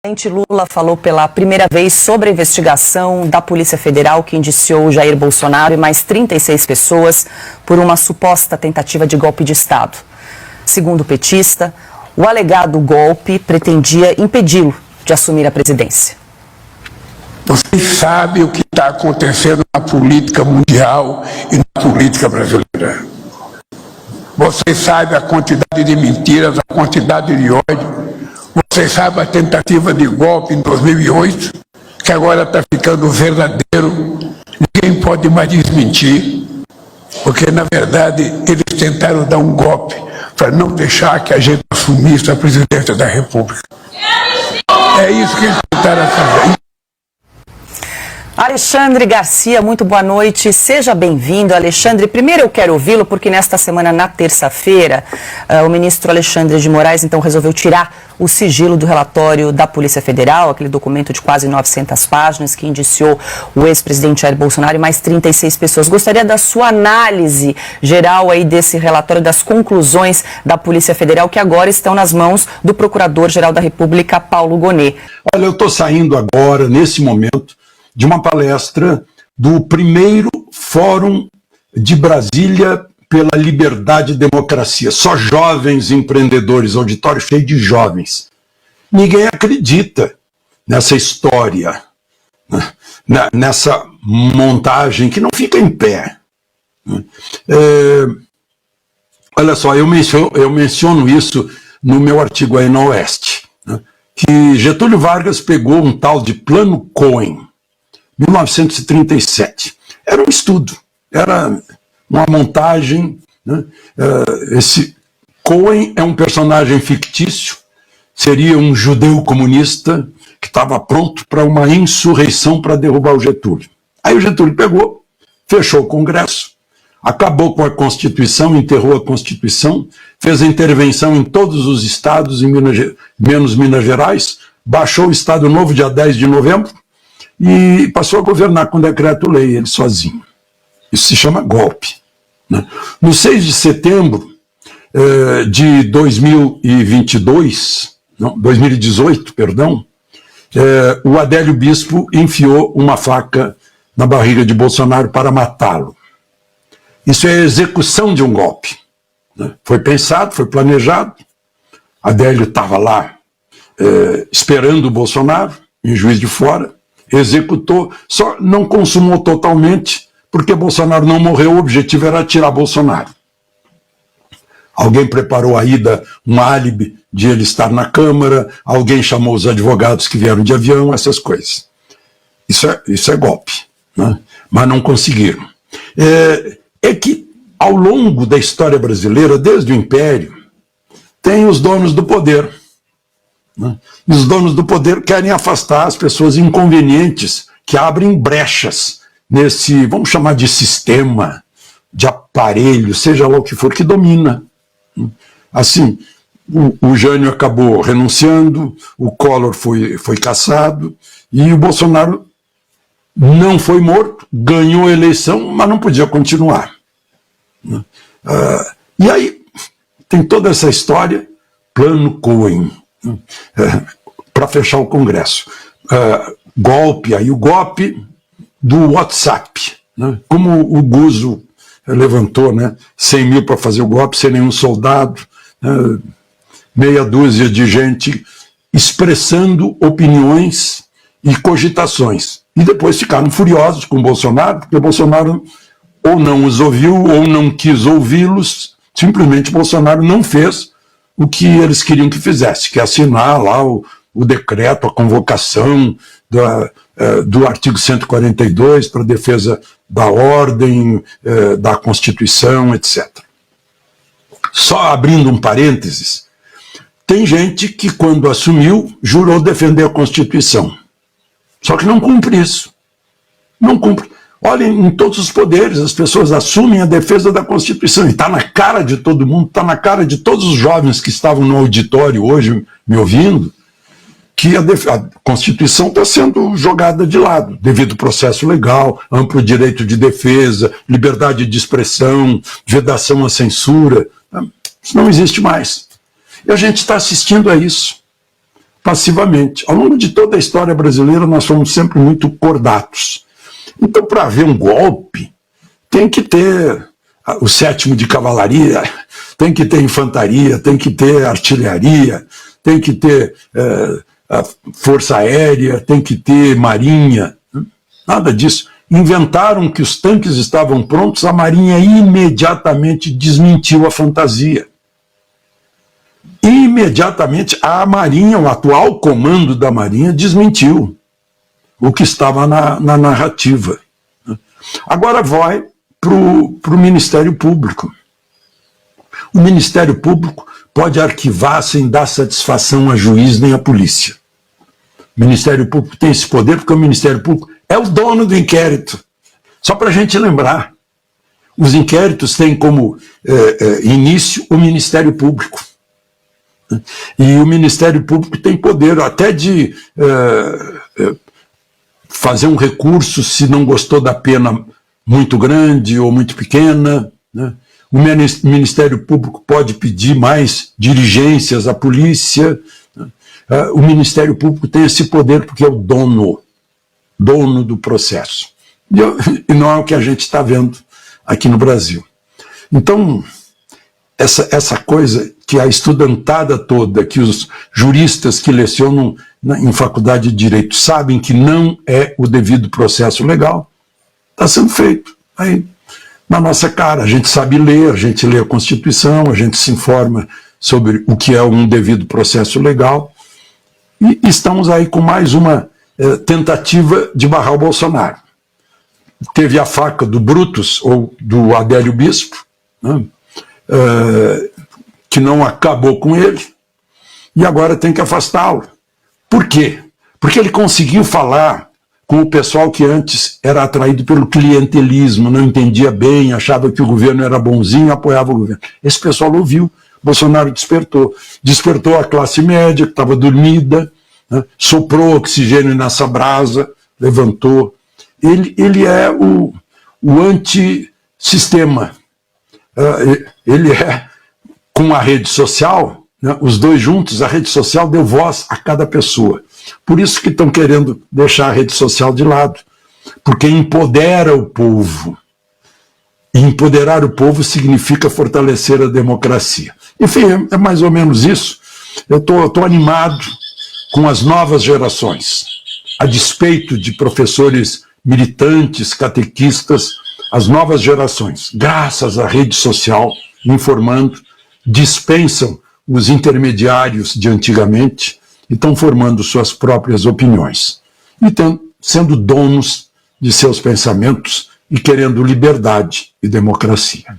O presidente Lula falou pela primeira vez sobre a investigação da Polícia Federal que indiciou Jair Bolsonaro e mais 36 pessoas por uma suposta tentativa de golpe de Estado. Segundo o petista, o alegado golpe pretendia impedi-lo de assumir a presidência. Vocês sabem o que está acontecendo na política mundial e na política brasileira. Vocês sabem a quantidade de mentiras, a quantidade de ódio. Vocês sabem a tentativa de golpe em 2008, que agora está ficando verdadeiro. Ninguém pode mais desmentir, porque, na verdade, eles tentaram dar um golpe para não deixar que a gente assumisse a presidência da República. É isso que eles tentaram fazer. Alexandre Garcia, muito boa noite, seja bem-vindo. Alexandre, primeiro eu quero ouvi-lo porque nesta semana, na terça-feira, o ministro Alexandre de Moraes então resolveu tirar o sigilo do relatório da Polícia Federal, aquele documento de quase 900 páginas que indiciou o ex-presidente Jair Bolsonaro e mais 36 pessoas. Gostaria da sua análise geral aí desse relatório, das conclusões da Polícia Federal que agora estão nas mãos do Procurador-Geral da República, Paulo Gonet. Olha, eu estou saindo agora, nesse momento, de uma palestra do primeiro Fórum de Brasília pela Liberdade e Democracia. Só jovens empreendedores, auditório cheio de jovens. Ninguém acredita nessa história, nessa montagem que não fica em pé. Olha só, eu menciono isso no meu artigo aí na Oeste, que Getúlio Vargas pegou um tal de Plano Cohen, 1937. Era um estudo, era uma montagem. Esse Cohen é um personagem fictício, seria um judeu comunista que estava pronto para uma insurreição para derrubar o Getúlio. Aí o Getúlio pegou, fechou o Congresso, acabou com a Constituição, enterrou a Constituição, fez a intervenção em todos os estados, menos Minas Gerais, baixou o Estado Novo dia 10 de novembro, e passou a governar com decreto-lei, ele sozinho. Isso se chama golpe. No 6 de setembro de 2018, o Adélio Bispo enfiou uma faca na barriga de Bolsonaro para matá-lo. Isso é a execução de um golpe. Foi pensado, foi planejado. Adélio estava lá esperando o Bolsonaro, em Juiz de Fora, executou, só não consumou totalmente, porque Bolsonaro não morreu, o objetivo era tirar Bolsonaro. Alguém preparou a ida, um álibi de ele estar na Câmara, alguém chamou os advogados que vieram de avião, essas coisas. Isso é golpe, né? Mas não conseguiram. É que, ao longo da história brasileira, desde o Império, tem os donos do poder, né? E os donos do poder querem afastar as pessoas inconvenientes que abrem brechas nesse, vamos chamar de sistema, de aparelho, seja lá o que for, que domina. Assim, o Jânio acabou renunciando, o Collor foi cassado, e o Bolsonaro não foi morto, ganhou a eleição, mas não podia continuar. E aí tem toda essa história, Plano Cohen, para fechar o Congresso. Golpe, aí o golpe do WhatsApp, né? Como o Guzzo levantou, né? 100 mil para fazer o golpe, sem nenhum soldado, meia dúzia de gente expressando opiniões e cogitações. E depois ficaram furiosos com o Bolsonaro, porque o Bolsonaro ou não os ouviu, ou não quis ouvi-los, simplesmente Bolsonaro não fez o que eles queriam que fizesse, que é assinar lá o decreto, a convocação do artigo 142 para a defesa da ordem, da Constituição, etc. Só abrindo um parênteses, tem gente que quando assumiu, jurou defender a Constituição. Só que não cumpre isso. Não cumpre. Olhem, em todos os poderes, as pessoas assumem a defesa da Constituição. E está na cara de todo mundo, está na cara de todos os jovens que estavam no auditório hoje me ouvindo, que a Constituição está sendo jogada de lado, devido ao processo legal, amplo direito de defesa, liberdade de expressão, vedação à censura. Isso não existe mais. E a gente está assistindo a isso. passivamente. Ao longo de toda a história brasileira, nós fomos sempre muito cordatos. Então, para haver um golpe, tem que ter o 7º de cavalaria, tem que ter infantaria, tem que ter artilharia, tem que ter a força aérea, tem que ter marinha. Nada disso. Inventaram que os tanques estavam prontos, a marinha imediatamente desmentiu a fantasia. Imediatamente a marinha, o atual comando da marinha, desmentiu o que estava na narrativa. Agora vai para o Ministério Público. O Ministério Público pode arquivar sem dar satisfação a juiz nem a polícia. O Ministério Público tem esse poder porque o Ministério Público é o dono do inquérito. Só para a gente lembrar, os inquéritos têm como início o Ministério Público. E o Ministério Público tem poder até de fazer um recurso se não gostou da pena muito grande ou muito pequena, né? O Ministério Público pode pedir mais diligências à polícia. O Ministério Público tem esse poder porque é o dono do processo. E não é o que a gente está vendo aqui no Brasil. Então, essa coisa que a estudantada toda, que os juristas que lecionam em faculdade de Direito sabem que não é o devido processo legal, está sendo feito aí na nossa cara. A gente sabe ler, a gente lê a Constituição, a gente se informa sobre o que é um devido processo legal, e estamos aí com mais uma tentativa de barrar o Bolsonaro. Teve a faca do Brutus, ou do Adélio Bispo, né, que não acabou com ele, e agora tem que afastá-lo. Por quê? Porque ele conseguiu falar com o pessoal que antes era atraído pelo clientelismo, não entendia bem, achava que o governo era bonzinho, apoiava o governo. Esse pessoal ouviu, Bolsonaro despertou a classe média que estava dormida, né, soprou oxigênio nessa brasa, levantou. Ele é o antissistema. Ele é, com a rede social, né, os dois juntos, a rede social deu voz a cada pessoa. Por isso que estão querendo deixar a rede social de lado, porque empodera o povo. E empoderar o povo significa fortalecer a democracia. Enfim, é mais ou menos isso. Eu estou animado com as novas gerações. A despeito de professores militantes, catequistas, as novas gerações, graças à rede social, informando, dispensam os intermediários de antigamente, e estão formando suas próprias opiniões. E sendo donos de seus pensamentos e querendo liberdade e democracia.